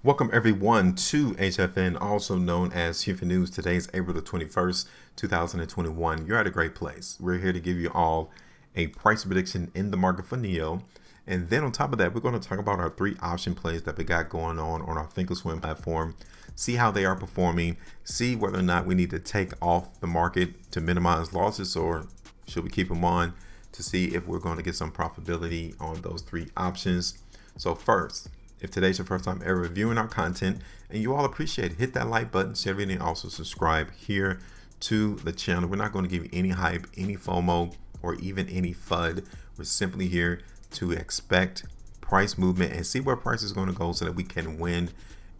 Welcome everyone to HueFin, also known as HueFin News. Today is April the 21st, 2021. You're at a great place. We're here to give you all a price prediction in the market for NIO. And then on top of that, we're going to talk about our 3 option plays that we got going on our thinkorswim platform, see how they are performing, see whether or not we need to take off the market to minimize losses, or should we keep them on to see if we're going to get some profitability on those 3 options. So first, if today's your first time ever reviewing our content and you all appreciate it, hit that like button, share it, and also subscribe here to the channel. We're not going to give you any hype, any FOMO, or even any FUD. We're simply here to expect price movement and see where price is going to go so that we can win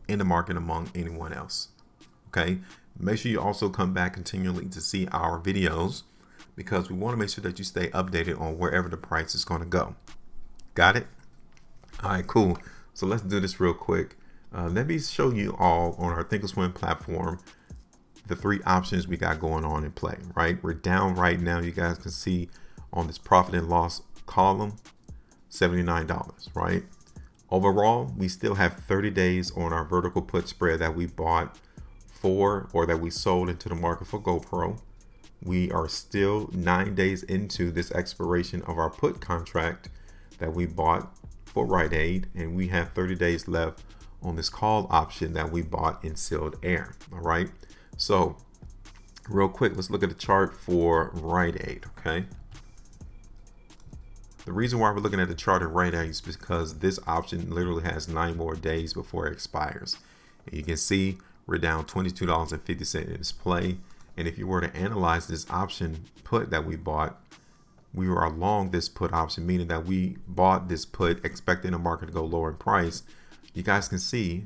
in the market among anyone else. Okay, make sure you also come back continually to see our videos because we want to make sure that you stay updated on wherever the price is going to go. Got it? All right, cool. So let's do this real quick. Let me show you all on our thinkorswim platform the 3 options we got going on in play, right? We're down right now. You guys can see on this profit and loss column, $79, right? Overall, we still have 30 days on our vertical put spread that we bought for, or that we sold into the market for GoPro. We are still 9 days into this expiration of our put contract that we bought for Rite Aid, and we have 30 days left on this call option that we bought in Sealed Air. All right, so real quick, let's look at the chart for Rite Aid. Okay, the reason why we're looking at the chart in Rite Aid is because this option literally has 9 more days before it expires. And you can see we're down $22.50 in this play, and if you were to analyze this option put that we bought, we were along this put option, meaning that we bought this put expecting the market to go lower in price. You guys can see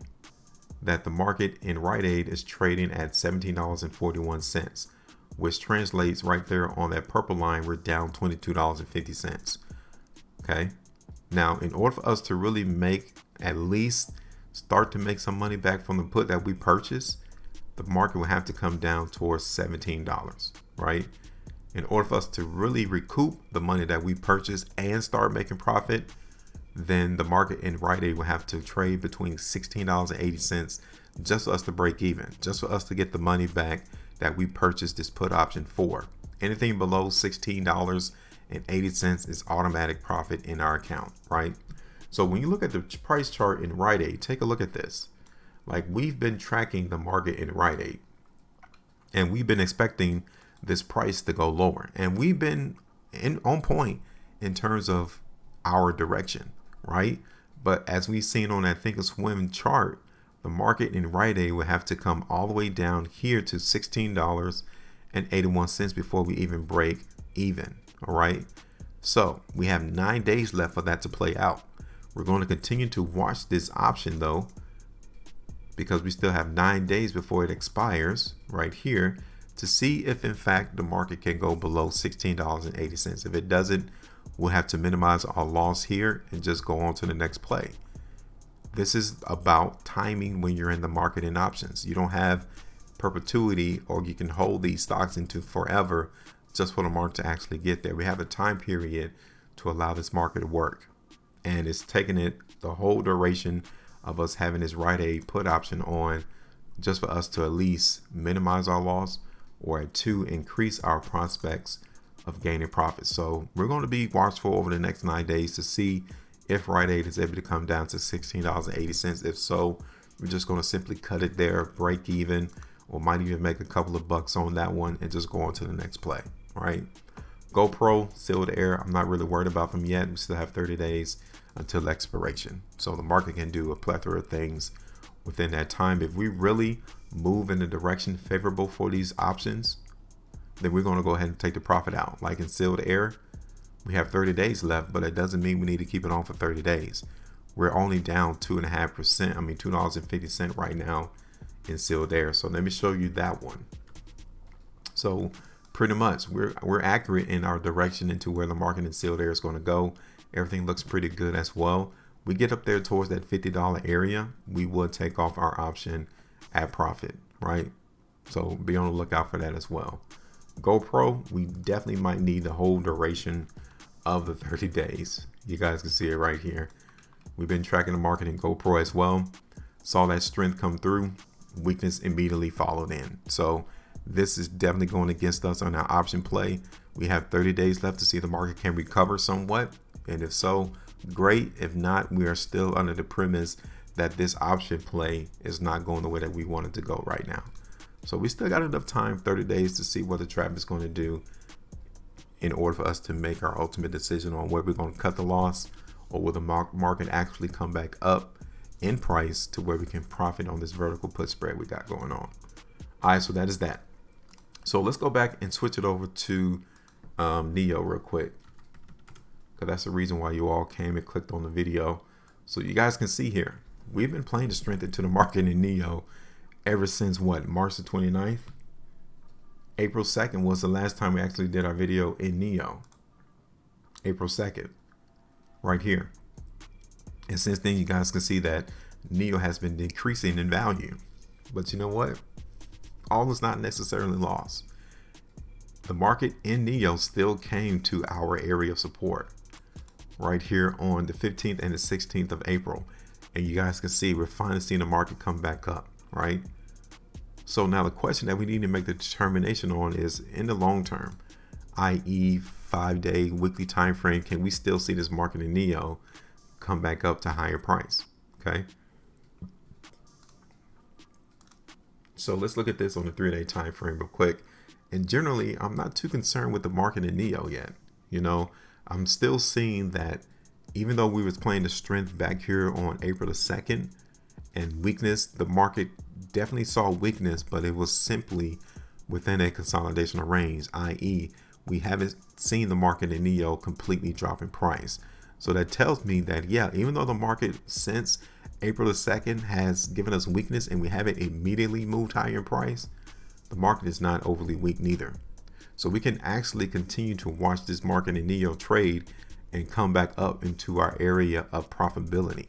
that the market in Rite Aid is trading at $17.41, which translates right there on that purple line. We're down $22.50. Okay, now in order for us to really make, at least start to make some money back from the put that we purchased, the market will have to come down towards $17, right? In order for us to really recoup the money that we purchased and start making profit, then the market in Rite Aid will have to trade between $16.80 just for us to break even, just for us to get the money back that we purchased this put option for. Anything below $16.80 is automatic profit in our account, right? So when you look at the price chart in Rite Aid, take a look at this. Like, we've been tracking the market in Rite Aid, and we've been expecting this price to go lower, and we've been on point in terms of our direction, right? But as we've seen on that thinkorswim chart, the market in Rite Aid will have to come all the way down here to $16.81 before we even break even. All right, so we have 9 days left for that to play out. We're going to continue to watch this option though, because we still have 9 days before it expires right here, to see if in fact the market can go below $16.80. If it doesn't, we'll have to minimize our loss here and just go on to the next play. This is about timing when you're in the market in options. You don't have perpetuity, or you can hold these stocks into forever just for the market to actually get there. We have a time period to allow this market to work, and it's taking it the whole duration of us having this Rite Aid put option on just for us to at least minimize our loss, or to increase our prospects of gaining profits. So we're going to be watchful over the next 9 days to see if Rite Aid is able to come down to $16.80. If so, we're just going to simply cut it there, break even, or might even make a couple of bucks on that one and just go on to the next play. All right, GoPro, Sealed Air, I'm not really worried about them yet. We still have 30 days until expiration, so the market can do a plethora of things within that time. If we really move in the direction favorable for these options, then we're going to go ahead and take the profit out. Like in Sealed Air, we have 30 days left, but it doesn't mean we need to keep it on for 30 days. We're only down 2.5%. I mean, $2.50 right now in Sealed Air. So let me show you that one. So pretty much we're accurate in our direction into where the market in Sealed Air is going to go. Everything looks pretty good as well. We get up there towards that $50 area, we would take off our option at profit, right? So be on the lookout for that as well. GoPro, we definitely might need the whole duration of the 30 days. You guys can see it right here. We've been tracking the market in GoPro as well. saw that strength come through, weakness immediately followed in. So this is definitely going against us on our option play. We have 30 days left to see if the market can recover somewhat. And if so, great. If not, we are still under the premise that this option play is not going the way that we want it to go right now. So we still got enough time, 30 days, to see what the trap is going to do in order for us to make our ultimate decision on where we're going to cut the loss, or will the market actually come back up in price to where we can profit on this vertical put spread we got going on. All right, so that is that. So let's go back and switch it over to NIO real quick, because that's the reason why you all came and clicked on the video. So you guys can see here, we've been playing the strength into the market in NIO ever since what, March the 29th? April 2nd was the last time we actually did our video in NIO. April 2nd, right here. And since then, you guys can see that NIO has been decreasing in value. But you know what? All is not necessarily lost. The market in NIO still came to our area of support right here on the 15th and the 16th of April. And you guys can see we're finally seeing the market come back up, right? So now the question that we need to make the determination on is, in the long term, i.e. 5-day weekly time frame, can we still see this market in NIO come back up to higher price? Okay. So let's look at this on the 3-day time frame real quick. And generally, I'm not too concerned with the market in NIO yet. You know, I'm still seeing that even though we was playing the strength back here on April the 2nd and weakness, the market definitely saw weakness, but it was simply within a consolidational range, i.e. we haven't seen the market in NIO completely drop in price. So that tells me that, yeah, even though the market since April the 2nd has given us weakness and we haven't immediately moved higher in price, the market is not overly weak neither. So we can actually continue to watch this market in NIO trade and come back up into our area of profitability.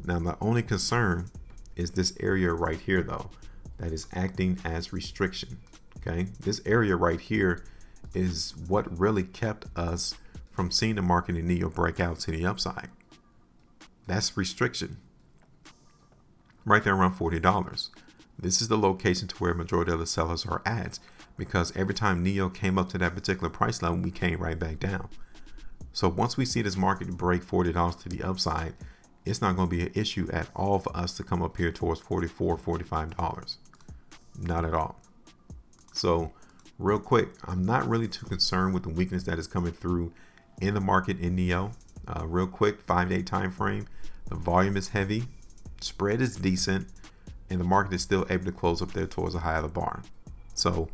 Now, the only concern is this area right here, though, that is acting as restriction. Okay, this area right here is what really kept us from seeing the market in NIO break out to the upside. That's restriction right there around $40. This is the location to where majority of the sellers are at, because every time NIO came up to that particular price level, we came right back down. So once we see this market break $40 to the upside, it's not going to be an issue at all for us to come up here towards $44, $45. Not at all. So real quick, I'm not really too concerned with the weakness that is coming through in the market in NIO. Real quick, 5-day time frame, the volume is heavy, spread is decent, and the market is still able to close up there towards the high of the bar. So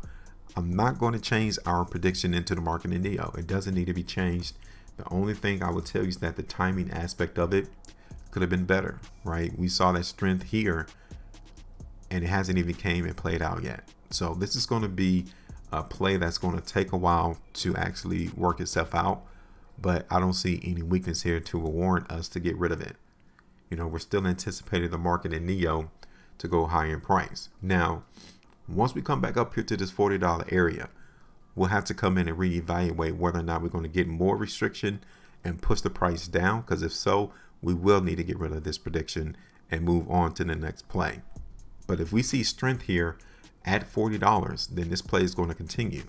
I'm not going to change our prediction into the market in NIO. It doesn't need to be changed. The only thing I would tell you is that the timing aspect of it could have been better, right? We saw that strength here and it hasn't even came and played out yet. So this is going to be a play that's going to take a while to actually work itself out, but I don't see any weakness here to warrant us to get rid of it. You know, we're still anticipating the market in NIO to go higher in price. Now, once we come back up here to this $40 area, we'll have to come in and reevaluate whether or not we're going to get more restriction and push the price down, because if so, we will need to get rid of this prediction and move on to the next play. But if we see strength here at $40, then this play is going to continue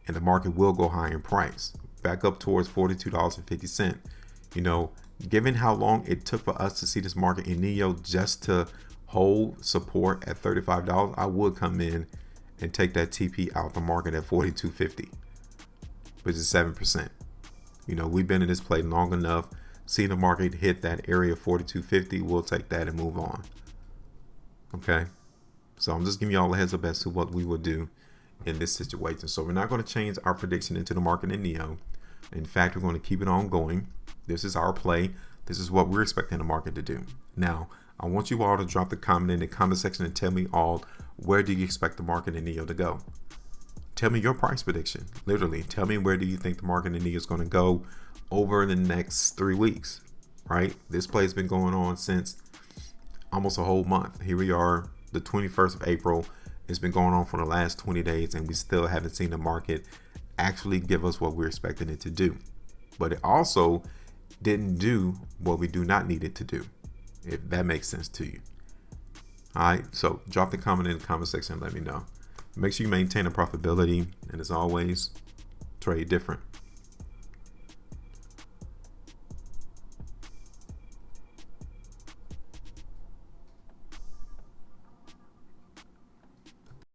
and the market will go higher in price, back up towards $42.50. You know, given how long it took for us to see this market in NIO just to hold support at $35, I would come in and take that TP out the market at $42.50, which is 7%. You know, we've been in this play long enough. Seeing the market hit that area of $42.50, we'll take that and move on. Okay, so I'm just giving you all a heads up as to what we will do in this situation. So we're not going to change our prediction into the market in NIO. In fact, we're going to keep it on going. This is our play. This is what we're expecting the market to do. Now, I want you all to drop the comment in the comment section and tell me all, where do you expect the market in NIO to go? Tell me your price prediction. Literally, tell me where do you think the market in NIO is going to go over the next 3 weeks, right? This play has been going on since almost a whole month. Here we are, the 21st of April. It's been going on for the last 20 days and we still haven't seen the market actually give us what we're expecting it to do. But it also didn't do what we do not need it to do, if that makes sense to you. All right, so drop the comment in the comment section and let me know. Make sure you maintain a profitability, and as always, trade different.